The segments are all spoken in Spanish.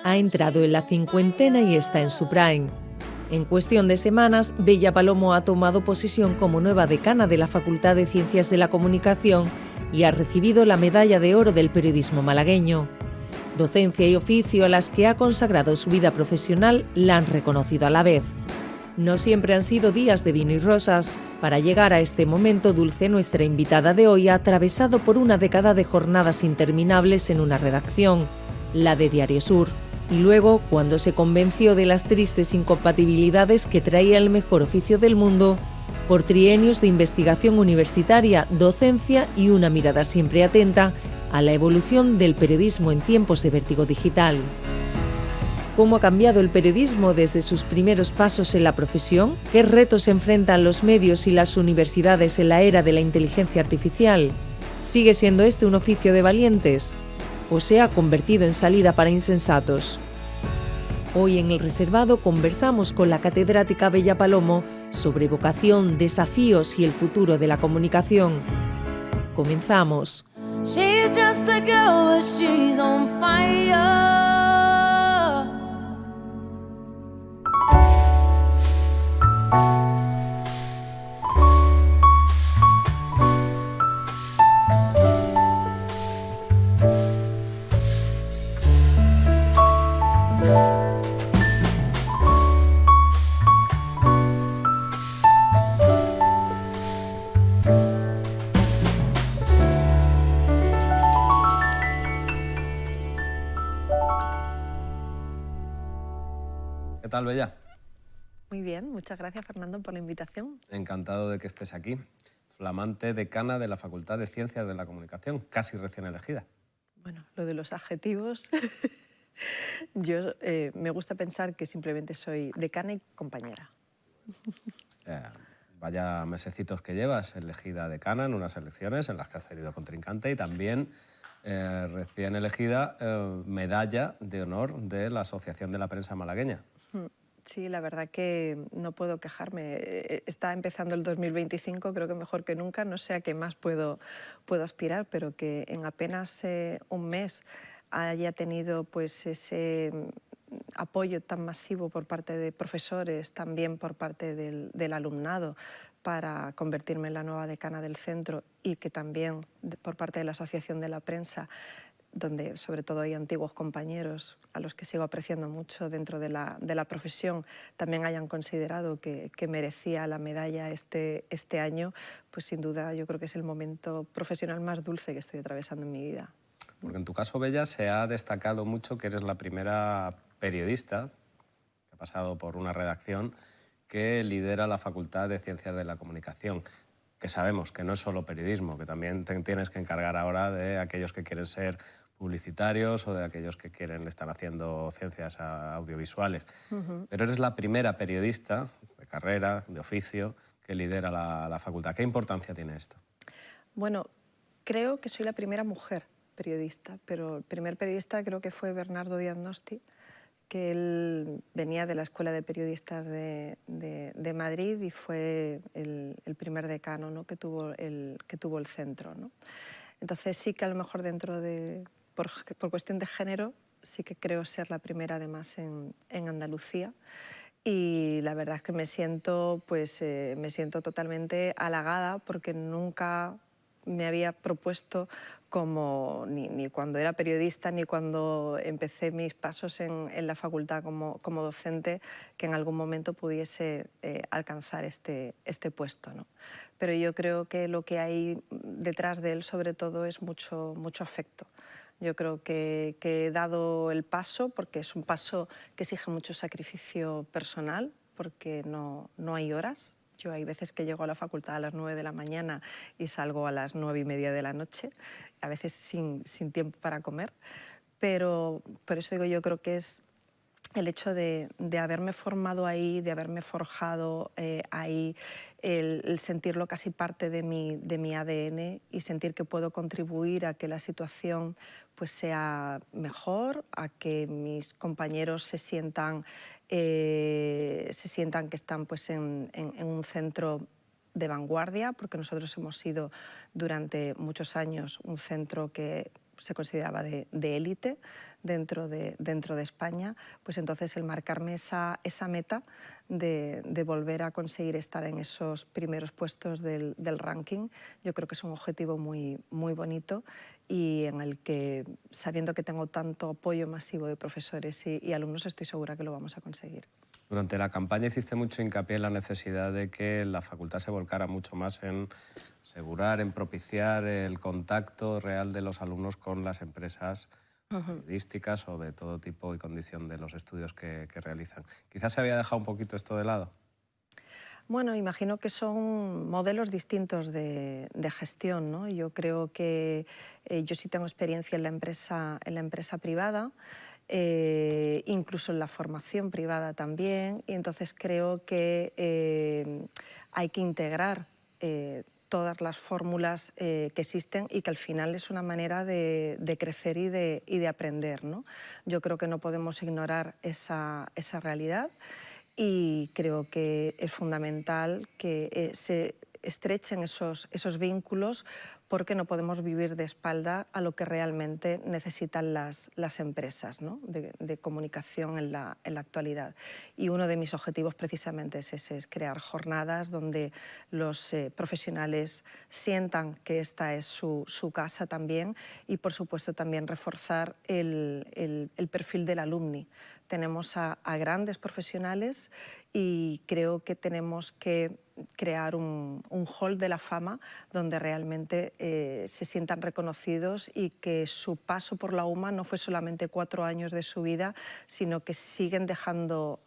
Ha entrado en la cincuentena y está en su prime. En cuestión de semanas, Bella Palomo ha tomado posesión como nueva decana de la Facultad de Ciencias de la Comunicación y ha recibido la Medalla de Oro del Periodismo malagueño. Docencia y oficio a las que ha consagrado su vida profesional la han reconocido a la vez. No siempre han sido días de vino y rosas. Para llegar a este momento dulce, nuestra invitada de hoy ha atravesado por una década de jornadas interminables en una redacción, la de Diario Sur. Y luego, cuando se convenció de las tristes incompatibilidades que traía el mejor oficio del mundo, por trienios de investigación universitaria, docencia y una mirada siempre atenta a la evolución del periodismo en tiempos de vértigo digital. ¿Cómo ha cambiado el periodismo desde sus primeros pasos en la profesión? ¿Qué retos enfrentan los medios y las universidades en la era de la inteligencia artificial? ¿Sigue siendo este un oficio de valientes? ¿O se ha convertido en salida para insensatos? Hoy en El Reservado conversamos con la catedrática Bella Palomo sobre vocación, desafíos y el futuro de la comunicación. Comenzamos. She's just a girl, but she's on fire. ¿Qué tal, Bella? Muy bien, muchas gracias, Fernando, por la invitación. Encantado de que estés aquí. Flamante decana de la Facultad de Ciencias de la Comunicación, casi recién elegida. Bueno, lo de los adjetivos, yo me gusta pensar que simplemente soy decana y compañera. Vaya mesecitos que llevas, elegida decana en unas elecciones en las que has salido contrincante y también recién elegida medalla de honor de la Asociación de la Prensa Malagueña. Sí, la verdad que no puedo quejarme. Está empezando el 2025, creo que mejor que nunca. No sé a qué más puedo aspirar, pero que en apenas un mes haya tenido pues, ese apoyo tan masivo por parte de profesores, también por parte del alumnado, para convertirme en la nueva decana del centro, y que también por parte de la Asociación de la Prensa, donde sobre todo hay antiguos compañeros a los que sigo apreciando mucho dentro de la profesión, también hayan considerado que merecía la medalla este año, pues sin duda yo creo que es el momento profesional más dulce que estoy atravesando en mi vida. Porque en tu caso, Bella, se ha destacado mucho que eres la primera periodista que ha pasado por una redacción que lidera la Facultad de Ciencias de la Comunicación, que sabemos que no es solo periodismo, que también te tienes que encargar ahora de aquellos que quieren ser publicitarios o de aquellos que quieren estar haciendo ciencias audiovisuales. Pero eres la primera periodista de carrera, de oficio, que lidera la facultad. ¿Qué importancia tiene esto? Bueno, creo que soy la primera mujer periodista, pero el primer periodista creo que fue Bernardo Diagnosti, que él venía de la Escuela de Periodistas de Madrid y fue el primer decano, ¿no?, que tuvo el centro, ¿no? Entonces sí que a lo mejor por cuestión de género, sí que creo ser la primera además en Andalucía. Y la verdad es que me siento totalmente halagada, porque nunca me había propuesto, ni cuando era periodista ni cuando empecé mis pasos en la facultad como docente, que en algún momento pudiese alcanzar este puesto, ¿no? Pero yo creo que lo que hay detrás de él sobre todo es mucho afecto. Yo creo que he dado el paso, porque es un paso que exige mucho sacrificio personal, porque no hay horas. Yo hay veces que llego a la facultad a las 9 de la mañana y salgo a las 9:30 de la noche, a veces sin tiempo para comer. Pero por eso digo, yo creo que es el hecho de haberme formado ahí, de haberme forjado ahí, el sentirlo casi parte de mi ADN y sentir que puedo contribuir a que la situación pues, sea mejor, a que mis compañeros se sientan que están pues, en un centro de vanguardia, porque nosotros hemos sido durante muchos años un centro que se consideraba de élite dentro de España, pues entonces el marcarme esa meta de volver a conseguir estar en esos primeros puestos del ranking, yo creo que es un objetivo muy bonito y en el que, sabiendo que tengo tanto apoyo masivo de profesores y alumnos, estoy segura que lo vamos a conseguir. Durante la campaña hiciste mucho hincapié en la necesidad de que la facultad se volcara mucho más en asegurar, en propiciar el contacto real de los alumnos con las empresas periodísticas o de todo tipo y condición de los estudios que realizan. Quizás se había dejado un poquito esto de lado. Bueno, imagino que son modelos distintos de gestión, ¿no? Yo creo que yo sí tengo experiencia en la empresa privada, incluso en la formación privada también, y entonces creo que hay que integrar todas las fórmulas que existen y que al final es una manera de crecer y de aprender, ¿no? Yo creo que no podemos ignorar esa realidad y creo que es fundamental que se estrechen esos vínculos, porque no podemos vivir de espalda a lo que realmente necesitan las empresas, ¿no? de comunicación en la actualidad. Y uno de mis objetivos precisamente es ese, es crear jornadas donde los profesionales sientan que esta es su casa también, y por supuesto también reforzar el perfil del alumni. Tenemos a grandes profesionales y creo que tenemos que crear un hall de la fama donde realmente se sientan reconocidos y que su paso por la UMA no fue solamente 4 años de su vida, sino que siguen dejando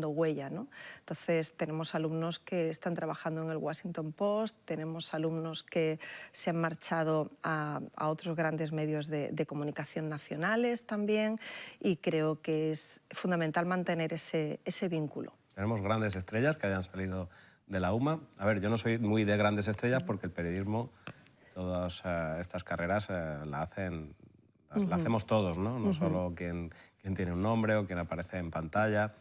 huella, ¿no? Entonces tenemos alumnos que están trabajando en el Washington Post, tenemos alumnos que se han marchado a otros grandes medios de comunicación nacionales también, y creo que es fundamental mantener ese vínculo. Tenemos grandes estrellas que hayan salido de la UMA. A ver, yo no soy muy de grandes estrellas porque el periodismo, todas estas carreras la hacemos todos, ¿no? No solo quien tiene un nombre o quien aparece en pantalla,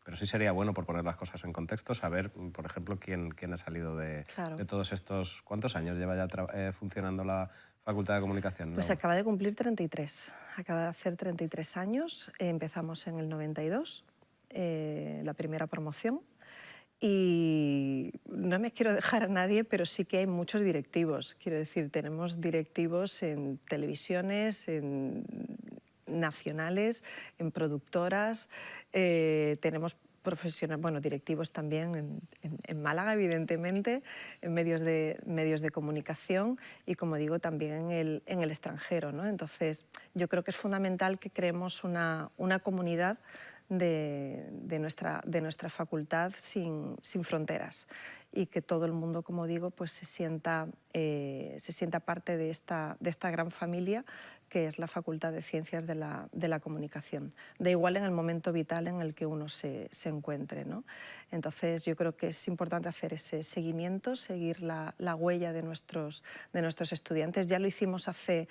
pero sí sería bueno, por poner las cosas en contexto, saber, por ejemplo, quién ha salido de todos estos... ¿Cuántos años lleva ya funcionando la Facultad de Comunicación? Pues acaba de cumplir 33, acaba de hacer 33 años, empezamos en el 92, la primera promoción. Y no me quiero dejar a nadie, pero sí que hay muchos directivos. Quiero decir, tenemos directivos en televisiones, en nacionales, en productoras, tenemos profesionales, bueno, directivos también en Málaga, evidentemente, en medios de comunicación y, como digo, también en el extranjero, ¿no? Entonces, yo creo que es fundamental que creemos una comunidad de nuestra facultad sin fronteras, y que todo el mundo, como digo, pues se sienta parte de esta gran familia que es la Facultad de Ciencias de la Comunicación. Da igual en el momento vital en el que uno se encuentre, ¿no? Entonces yo creo que es importante hacer ese seguimiento, seguir la huella de nuestros estudiantes. Ya lo hicimos hace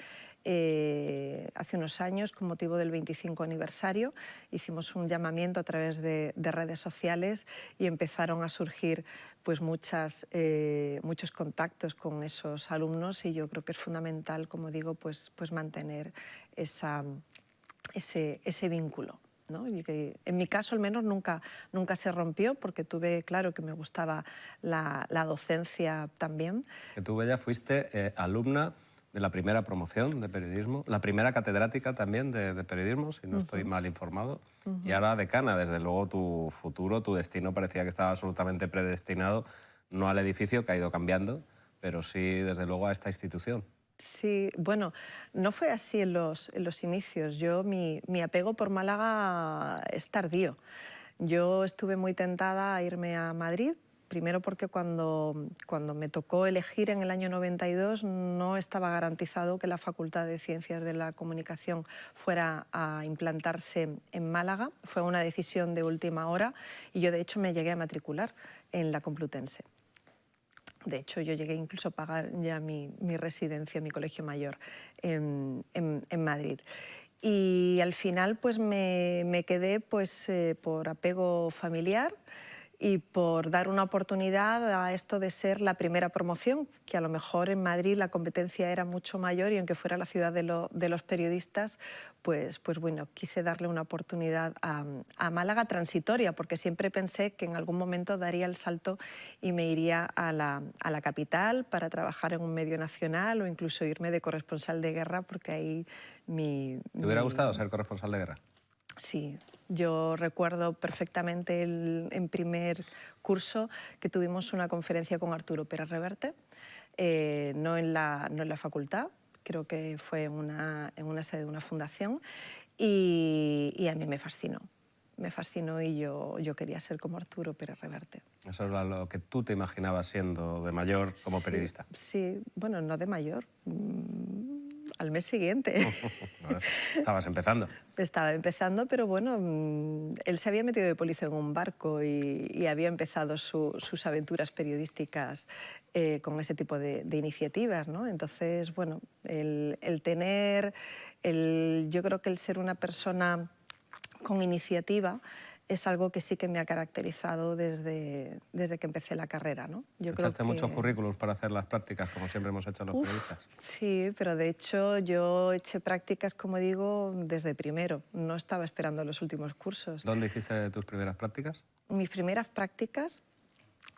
unos años con motivo del 25 aniversario. Hicimos un llamamiento a través de redes sociales y empezaron a surgir pues muchos contactos con esos alumnos, y yo creo que es fundamental, como digo, pues mantener ese vínculo, ¿no? Y que en mi caso al menos nunca se rompió, porque tuve claro que me gustaba la docencia también. Que tú, Bella, fuiste alumna de la primera promoción de periodismo, la primera catedrática también de periodismo, si no estoy mal informado, y ahora decana. Desde luego tu futuro, tu destino parecía que estaba absolutamente predestinado, no al edificio, que ha ido cambiando, pero sí, desde luego, a esta institución. Sí, bueno, no fue así en los inicios. Mi apego por Málaga es tardío. Yo estuve muy tentada a irme a Madrid, primero porque cuando me tocó elegir en el año 92 no estaba garantizado que la Facultad de Ciencias de la Comunicación fuera a implantarse en Málaga. Fue una decisión de última hora y yo, de hecho, me llegué a matricular en la Complutense. De hecho, yo llegué incluso a pagar ya mi residencia, mi colegio mayor en Madrid. Y al final pues me quedé pues, por apego familiar, y por dar una oportunidad a esto de ser la primera promoción, que a lo mejor en Madrid la competencia era mucho mayor y aunque fuera la ciudad de los periodistas, pues bueno, quise darle una oportunidad a Málaga transitoria, porque siempre pensé que en algún momento daría el salto y me iría a la capital para trabajar en un medio nacional o incluso irme de corresponsal de guerra, porque ahí ¿Te hubiera gustado ser corresponsal de guerra? Sí, yo recuerdo perfectamente en primer curso que tuvimos una conferencia con Arturo Pérez Reverte, no en la facultad, creo que fue en una sede de una fundación, y a mí me fascinó. Me fascinó y yo quería ser como Arturo Pérez Reverte. Eso era lo que tú te imaginabas siendo de mayor como periodista. Sí, bueno, no de mayor, al mes siguiente. Bueno, estabas empezando. Estaba empezando, pero bueno, él se había metido de polizo en un barco y había empezado sus aventuras periodísticas con ese tipo de iniciativas, ¿no? Entonces, bueno, yo creo que el ser una persona con iniciativa es algo que sí que me ha caracterizado desde que empecé la carrera, ¿no? ¿Echaste muchos currículos para hacer las prácticas, como siempre hemos hecho los periodistas? Sí, pero de hecho yo eché prácticas, como digo, desde primero. No estaba esperando los últimos cursos. ¿Dónde hiciste tus primeras prácticas? Mis primeras prácticas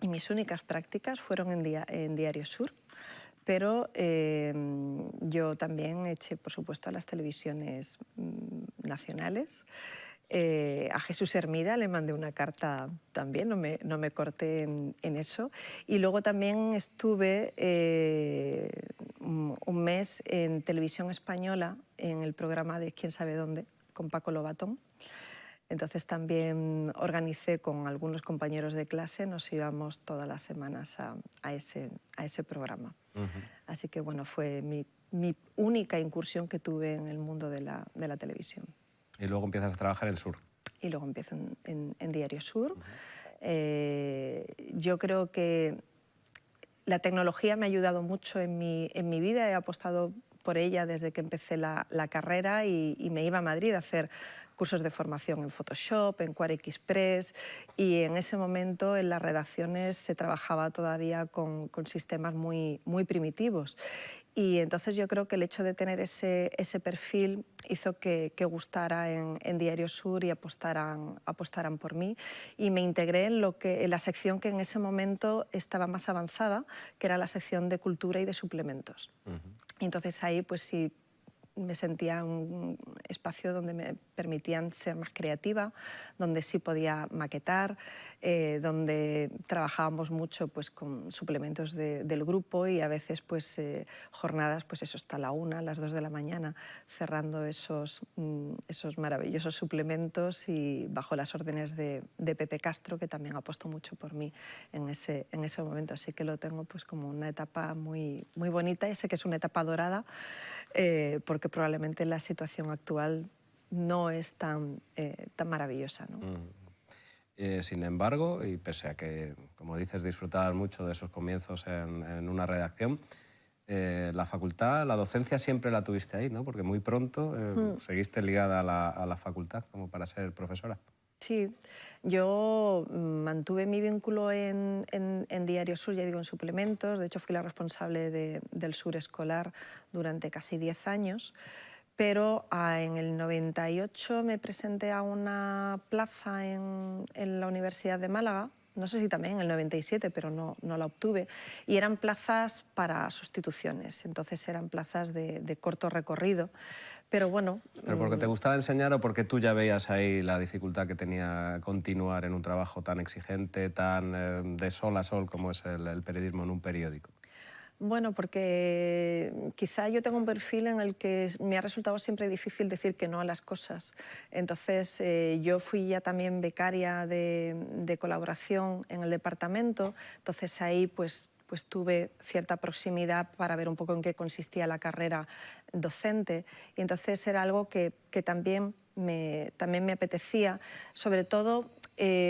y mis únicas prácticas fueron en Diario Sur, pero yo también eché, por supuesto, a las televisiones nacionales. A Jesús Hermida le mandé una carta también, no me corté en eso. Y luego también estuve un mes en Televisión Española, en el programa de Quién sabe dónde, con Paco Lobatón. Entonces también organicé con algunos compañeros de clase, nos íbamos todas las semanas a ese programa. Así que bueno, fue mi única incursión que tuve en el mundo de la televisión. Y luego empiezas a trabajar en Sur. Y luego empiezo en Diario Sur. Yo creo que la tecnología me ha ayudado mucho en mi vida, he apostado por ella desde que empecé la carrera y me iba a Madrid a hacer cursos de formación en Photoshop, en QuareXpress, y en ese momento en las redacciones se trabajaba todavía con sistemas muy primitivos. Y entonces yo creo que el hecho de tener ese perfil hizo que gustara en Diario Sur y apostaran por mí, y me integré en la sección que en ese momento estaba más avanzada, que era la sección de cultura y de suplementos. Y entonces ahí pues sí me sentía un espacio donde me permitían ser más creativa, donde sí podía maquetar, donde trabajábamos mucho pues, con suplementos del grupo y a veces pues, jornadas pues eso, hasta la 1, las 2 de la mañana, cerrando esos maravillosos suplementos y bajo las órdenes de Pepe Castro, que también apostó mucho por mí en ese momento. Así que lo tengo pues, como una etapa muy bonita y sé que es una etapa dorada, porque probablemente la situación actual no es tan maravillosa, ¿no? Sin embargo, y pese a que, como dices, disfrutabas mucho de esos comienzos en una redacción, la facultad, la docencia siempre la tuviste ahí, ¿no? Porque muy pronto seguiste ligada a la facultad como para ser profesora. Sí, yo mantuve mi vínculo en Diario Sur, ya digo, en suplementos. De hecho, fui la responsable del Sur escolar durante casi 10 años. Pero en el 98 me presenté a una plaza en la Universidad de Málaga, no sé si también en el 97, pero no la obtuve, y eran plazas para sustituciones, entonces eran plazas de corto recorrido. Pero bueno... ¿Pero porque te gustaba enseñar o porque tú ya veías ahí la dificultad que tenía continuar en un trabajo tan exigente, tan de sol a sol como es el periodismo en un periódico? Bueno, porque quizá yo tengo un perfil en el que me ha resultado siempre difícil decir que no a las cosas. Entonces, yo fui ya también becaria de colaboración en el departamento, entonces ahí pues tuve cierta proximidad para ver un poco en qué consistía la carrera docente, y entonces era algo que también me apetecía, sobre todo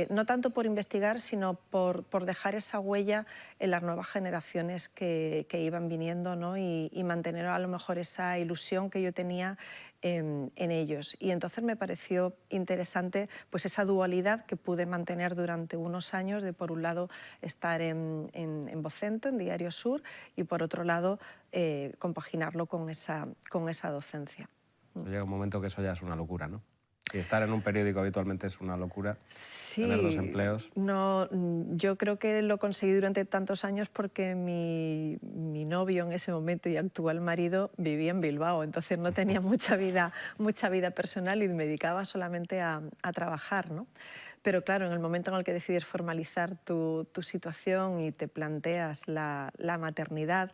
no tanto por investigar, sino por dejar esa huella en las nuevas generaciones que iban viniendo, ¿no? y mantener a lo mejor esa ilusión que yo tenía en ellos. Y entonces me pareció interesante pues esa dualidad que pude mantener durante unos años de, por un lado, estar en Vocento, en Diario Sur, y por otro lado, compaginarlo con esa docencia. Llega un momento que eso ya es una locura, ¿no? Y estar en un periódico habitualmente es una locura. Sí, tener dos empleos. No, yo creo que lo conseguí durante tantos años porque mi novio en ese momento y actual marido vivía en Bilbao, entonces no tenía mucha vida personal y me dedicaba solamente a trabajar, ¿no? Pero claro, en el momento en el que decides formalizar tu situación y te planteas la maternidad,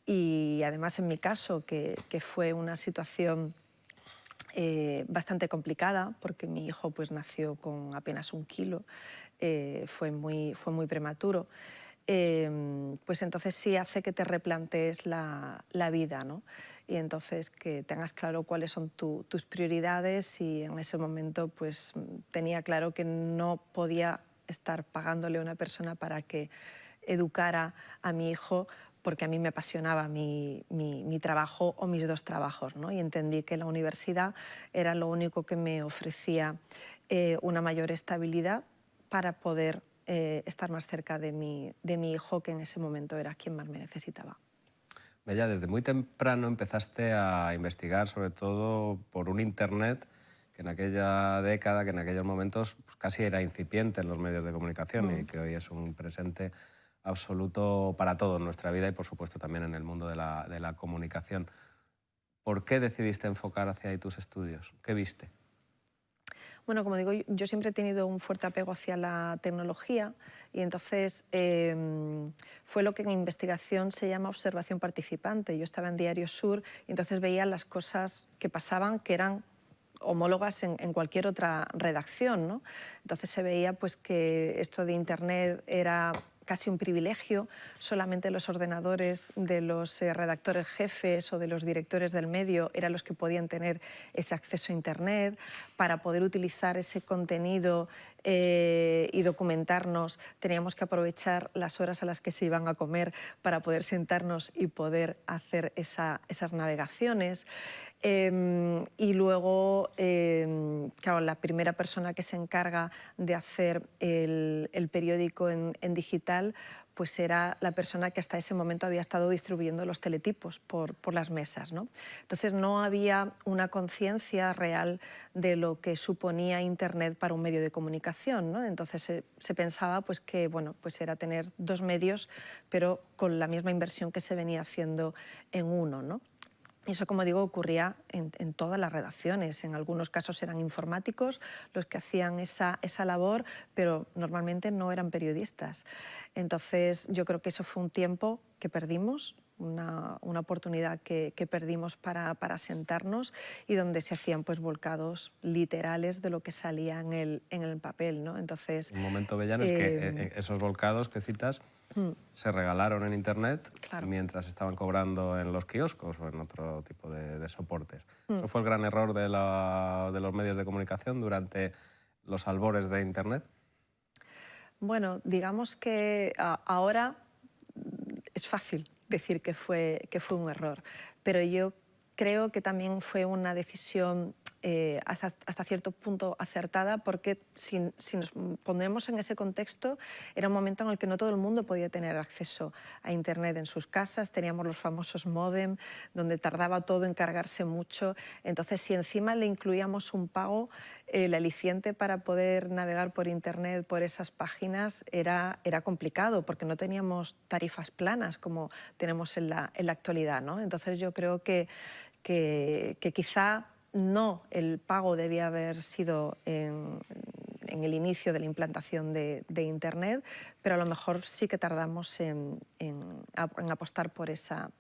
y además en mi caso, que fue una situación bastante complicada, porque mi hijo pues, nació con apenas 1 kilo, fue muy prematuro, pues entonces sí hace que te replantees la vida, ¿no? Y entonces que tengas claro cuáles son tus prioridades, y en ese momento pues tenía claro que no podía estar pagándole a una persona para que educara a mi hijo, porque a mí me apasionaba mi trabajo o mis 2 trabajos, ¿no? Y entendí que la universidad era lo único que me ofrecía una mayor estabilidad para poder estar más cerca de mi hijo, que en ese momento era quien más me necesitaba. Bella, desde muy temprano empezaste a investigar, sobre todo por un Internet que en aquella década, que en aquellos momentos pues casi era incipiente en los medios de comunicación y que hoy es un presente absoluto para todo en nuestra vida y, por supuesto, también en el mundo de la comunicación. ¿Por qué decidiste enfocar hacia ahí tus estudios? ¿Qué viste? Bueno, como digo, yo siempre he tenido un fuerte apego hacia la tecnología, y entonces fue lo que en investigación se llama observación participante. Yo estaba en Diario Sur y entonces veía las cosas que pasaban, que eran homólogas en cualquier otra redacción, ¿no? Entonces se veía pues, que esto de Internet era casi un privilegio, solamente los ordenadores de los redactores jefes o de los directores del medio eran los que podían tener ese acceso a Internet. Para poder utilizar ese contenido y documentarnos, teníamos que aprovechar las horas a las que se iban a comer para poder sentarnos y poder hacer esas navegaciones. Y luego, claro, la primera persona que se encarga de hacer el periódico en digital, pues era la persona que hasta ese momento había estado distribuyendo los teletipos por las mesas, ¿no? Entonces no había una conciencia real de lo que suponía Internet para un medio de comunicación, ¿no? Entonces se pensaba pues, que bueno, pues era tener 2 medios, pero con la misma inversión que se venía haciendo en uno, ¿no? Y eso, como digo, ocurría en todas las redacciones. En algunos casos eran informáticos los que hacían esa labor, pero normalmente no eran periodistas. Entonces, yo creo que eso fue un tiempo que perdimos, una oportunidad que perdimos para sentarnos, y donde se hacían pues, volcados literales de lo que salía en el papel, ¿no? Entonces, un momento, Bella, en el que esos volcados que citas se regalaron en Internet, claro, mientras estaban cobrando en los kioscos o en otro tipo de soportes. ¿Eso fue el gran error de los medios de comunicación durante los albores de Internet? Bueno, digamos que ahora es fácil decir que fue un error, pero yo creo que también fue una decisión hasta cierto punto acertada, porque si nos ponemos en ese contexto, era un momento en el que no todo el mundo podía tener acceso a Internet en sus casas. Teníamos los famosos módem, donde tardaba todo en cargarse mucho. Entonces, si encima le incluíamos un pago, el aliciente para poder navegar por Internet, por esas páginas, era complicado, porque no teníamos tarifas planas como tenemos en la actualidad, ¿no? Entonces yo creo que quizá no el pago debía haber sido en el inicio de la implantación de Internet, pero a lo mejor sí que tardamos en apostar por esa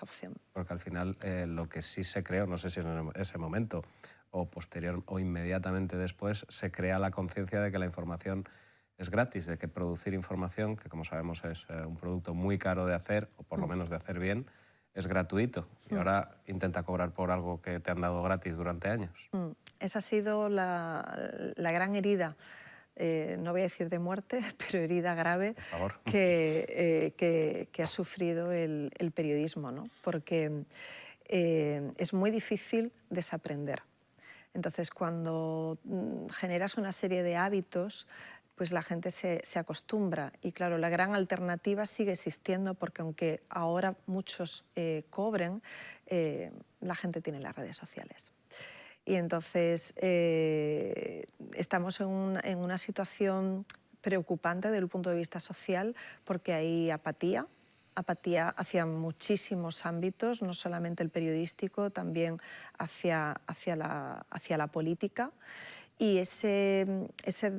opción. Porque al final lo que sí se creó, no sé si en ese momento o posterior o inmediatamente después, se crea la conciencia de que la información es gratis, de que producir información, que como sabemos es un producto muy caro de hacer, o por lo menos de hacer bien, es gratuito. Y ahora intenta cobrar por algo que te han dado gratis durante años. Esa ha sido la gran herida, no voy a decir de muerte, pero herida grave, que ha sufrido el periodismo, ¿no? Porque es muy difícil desaprender. Entonces, cuando generas una serie de hábitos, pues la gente se acostumbra. Y claro, la gran alternativa sigue existiendo porque aunque ahora muchos cobren, la gente tiene las redes sociales. Y entonces estamos en una situación preocupante desde el punto de vista social porque hay apatía hacia muchísimos ámbitos, no solamente el periodístico, también hacia la política. Y ese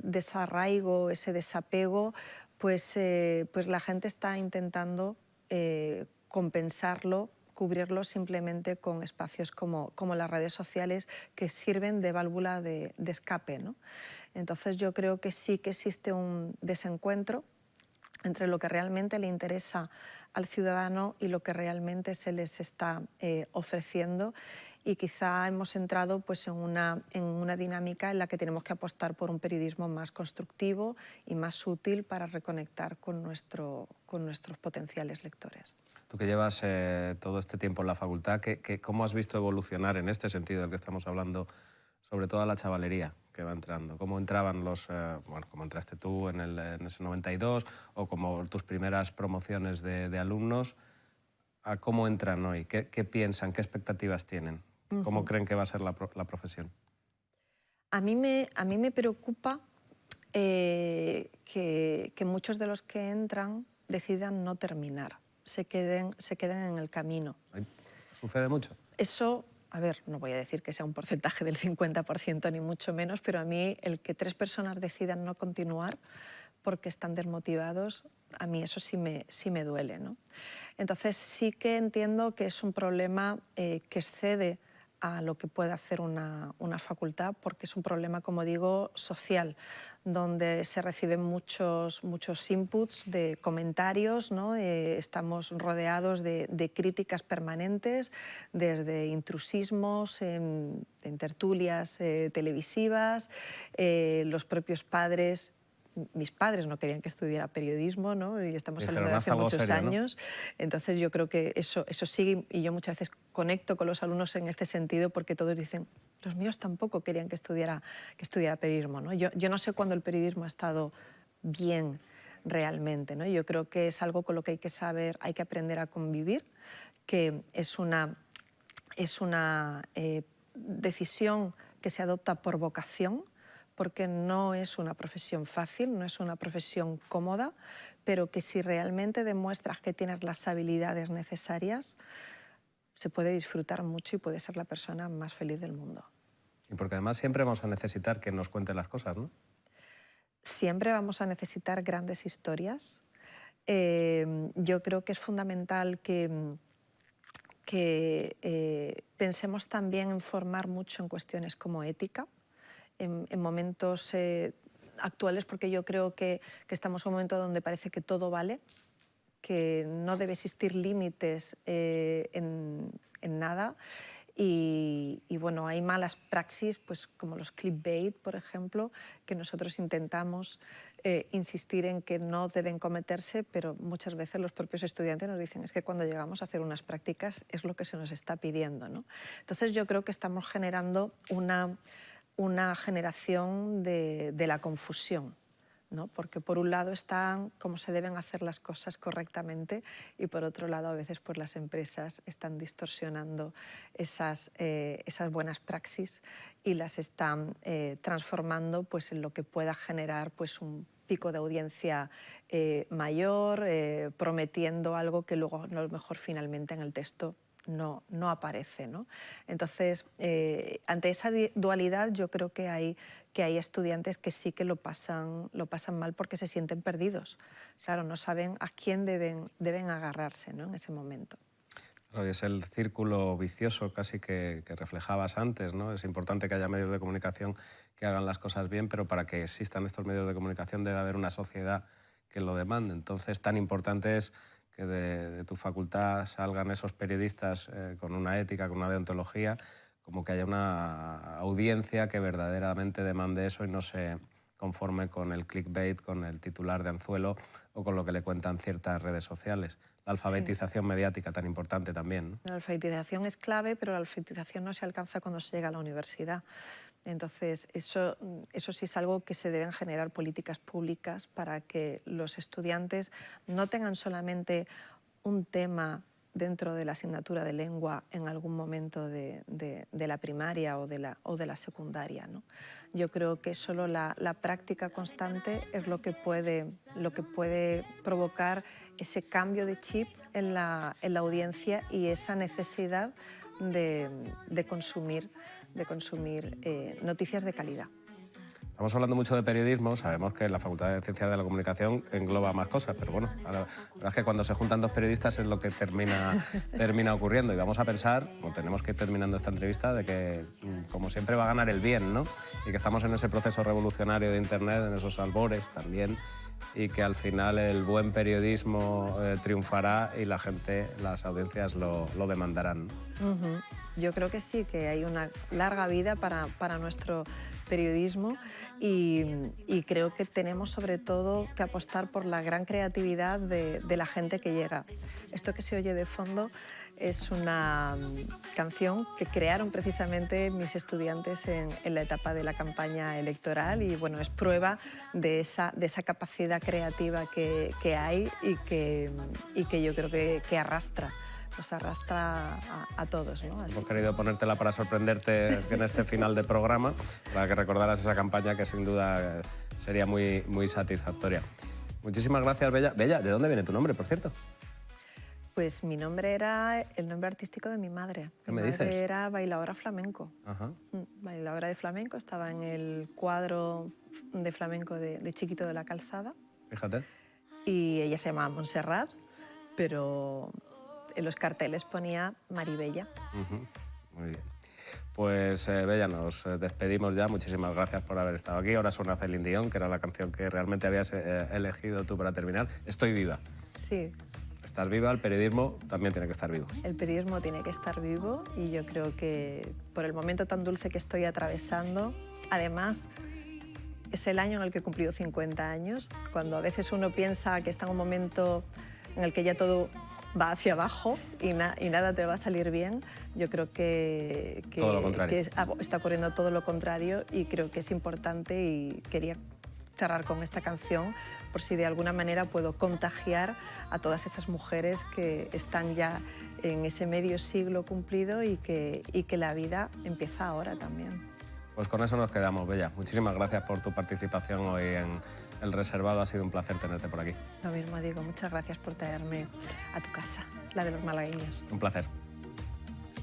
desarraigo, ese desapego, pues la gente está intentando compensarlo, cubrirlo simplemente con espacios como las redes sociales que sirven de válvula de escape, ¿no? Entonces yo creo que sí que existe un desencuentro entre lo que realmente le interesa al ciudadano y lo que realmente se les está ofreciendo, y quizá hemos entrado pues, en una dinámica en la que tenemos que apostar por un periodismo más constructivo y más útil para reconectar con nuestros potenciales lectores. Tú que llevas todo este tiempo en la facultad, ¿cómo has visto evolucionar en este sentido del que estamos hablando, sobre todo a la chavalería que va entrando? ¿Cómo entraban cómo entraste tú en ese 92, o como tus primeras promociones de alumnos, a cómo entran hoy? ¿Qué piensan? ¿Qué expectativas tienen? ¿Cómo creen que va a ser la profesión? A mí me preocupa que muchos de los que entran decidan no terminar, se queden en el camino. ¿Sucede mucho? Eso, a ver, no voy a decir que sea un porcentaje del 50% ni mucho menos, pero a mí el que 3 personas decidan no continuar porque están desmotivados, a mí eso sí me duele, ¿no? Entonces sí que entiendo que es un problema que excede a lo que puede hacer una facultad, porque es un problema, como digo, social, donde se reciben muchos inputs de comentarios, ¿no? Estamos rodeados de críticas permanentes, desde intrusismos, en tertulias televisivas, los propios padres. Mis padres no querían que estudiara periodismo, ¿no? Y estamos hablando de hace muchos años. ¿No? Entonces yo creo que eso sigue, y yo muchas veces conecto con los alumnos en este sentido porque todos dicen, los míos tampoco querían que estudiara periodismo, ¿no? Yo no sé cuándo el periodismo ha estado bien realmente, ¿no? Yo creo que es algo con lo que hay que saber, hay que aprender a convivir, que es una decisión que se adopta por vocación, porque no es una profesión fácil, no es una profesión cómoda, pero que si realmente demuestras que tienes las habilidades necesarias, se puede disfrutar mucho y puedes ser la persona más feliz del mundo. Y porque además siempre vamos a necesitar que nos cuenten las cosas, ¿no? Siempre vamos a necesitar grandes historias. Yo creo que es fundamental que pensemos también en formar mucho en cuestiones como ética, en momentos actuales, porque yo creo que estamos en un momento donde parece que todo vale, que no debe existir límites en nada. Y bueno, hay malas praxis, pues como los clickbait, por ejemplo, que nosotros intentamos insistir en que no deben cometerse, pero muchas veces los propios estudiantes nos dicen es que cuando llegamos a hacer unas prácticas es lo que se nos está pidiendo, ¿no? Entonces yo creo que estamos generando una generación de la confusión, ¿no? Porque por un lado están cómo se deben hacer las cosas correctamente y por otro lado a veces pues, las empresas están distorsionando esas buenas praxis y las están transformando pues, en lo que pueda generar pues, un pico de audiencia mayor, prometiendo algo que luego a lo mejor finalmente en el texto no aparece, ¿no? Entonces, ante esa dualidad yo creo que hay estudiantes que sí que lo pasan mal porque se sienten perdidos. Claro, no saben a quién deben agarrarse, ¿no? En ese momento. Claro, y es el círculo vicioso casi que reflejabas antes, ¿no? Es importante que haya medios de comunicación que hagan las cosas bien, pero para que existan estos medios de comunicación debe haber una sociedad que lo demande. Entonces, tan importante es que de tu facultad salgan esos periodistas con una ética, con una deontología, como que haya una audiencia que verdaderamente demande eso y no se conforme con el clickbait, con el titular de anzuelo o con lo que le cuentan ciertas redes sociales. la alfabetización mediática tan importante también, ¿no? La alfabetización es clave, pero la alfabetización no se alcanza cuando se llega a la universidad. Entonces, eso sí es algo que se deben generar políticas públicas para que los estudiantes no tengan solamente un tema dentro de la asignatura de lengua en algún momento de la primaria o de la secundaria, ¿no? Yo creo que solo la práctica constante es lo que puede provocar ese cambio de chip en la audiencia y esa necesidad de consumir noticias de calidad. Estamos hablando mucho de periodismo, sabemos que la Facultad de Ciencias de la Comunicación engloba más cosas, pero bueno, la verdad es que cuando se juntan dos periodistas es lo que termina ocurriendo. Y vamos a pensar, como tenemos que ir terminando esta entrevista, de que, como siempre, va a ganar el bien, ¿no? Y que estamos en ese proceso revolucionario de Internet, en esos albores también, y que al final el buen periodismo triunfará y la gente, las audiencias lo demandarán. Yo creo que sí, que hay una larga vida para nuestro periodismo y creo que tenemos sobre todo que apostar por la gran creatividad de la gente que llega. Esto que se oye de fondo es una canción que crearon precisamente mis estudiantes en la etapa de la campaña electoral y bueno, es prueba de esa capacidad creativa que hay y que yo creo que arrastra. Nos arrastra a todos, ¿no? Hemos querido ponértela para sorprenderte en este final de programa, para que recordaras esa campaña que sin duda sería muy, muy satisfactoria. Muchísimas gracias, Bella. Bella, ¿de dónde viene tu nombre, por cierto? Pues mi nombre era el nombre artístico de mi madre. ¿Qué me dices? Mi madre dices? era bailadora flamenco. Ajá. Bailadora de flamenco, estaba en el cuadro de flamenco de Chiquito de la Calzada. Fíjate. Y ella se llamaba Montserrat, pero en los carteles ponía Maribella. Muy bien. Pues Bella, nos despedimos ya. Muchísimas gracias por haber estado aquí. Ahora suena Celine Dion, que era la canción que realmente habías elegido tú para terminar. Estoy viva. Sí. Estás viva, el periodismo también tiene que estar vivo. El periodismo tiene que estar vivo y yo creo que por el momento tan dulce que estoy atravesando, además es el año en el que he cumplido 50 años, cuando a veces uno piensa que está en un momento en el que ya todo va hacia abajo y nada te va a salir bien, yo creo que todo lo contrario. Está ocurriendo todo lo contrario y creo que es importante y quería cerrar con esta canción por si de alguna manera puedo contagiar a todas esas mujeres que están ya en ese medio siglo cumplido y que la vida empieza ahora también. Pues con eso nos quedamos, Bella. Muchísimas gracias por tu participación hoy en El Reservado. Ha sido un placer tenerte por aquí. Lo mismo digo, muchas gracias por traerme a tu casa, la de los malagueños. Un placer.